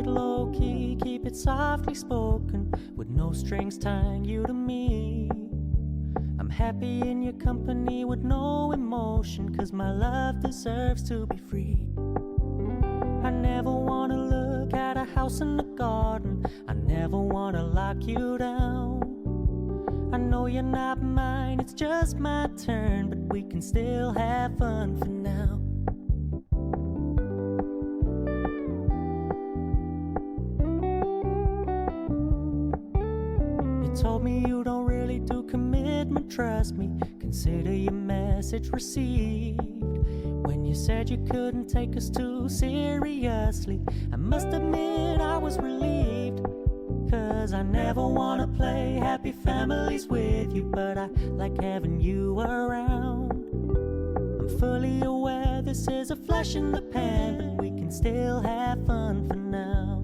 it low-key, keep it softly spoken, with no strings tying you to me. I'm happy in your company with no emotion, 'cause my love deserves to be free. I never wanna look at a house in the garden, I never wanna lock you down. I know you're not mine, it's just my turn, but we can still have fun for now. You told me you don't really do commitment, trust me, consider your message received. When you said you couldn't take us too seriously, I must admit I was relieved. 'Cause I never wanna play happy families with you, but I like having you around. I'm fully aware this is a flash in the pan, but we can still have fun for now.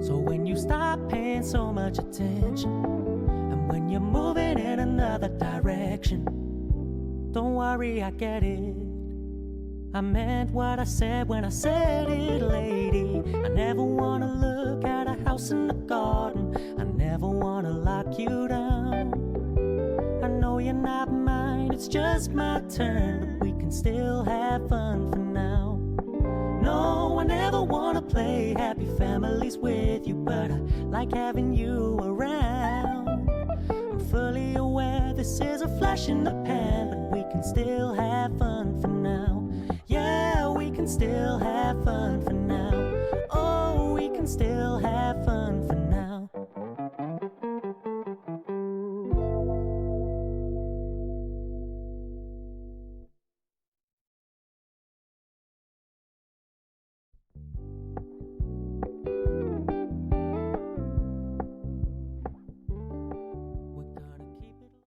So when you stop paying so much attention, and when you're moving in another direction, don't worry, I get it. I meant what I said when I said it, lady. I never wanna look at a house in the garden, I never wanna lock you down. I know you're not mine, it's just my turn, but we can still have fun for now. No, I never wanna play happy families with you, but I like having you around. I'm fully aware this is a flash in the pan, but we can still have fun for now. Yeah, we can still have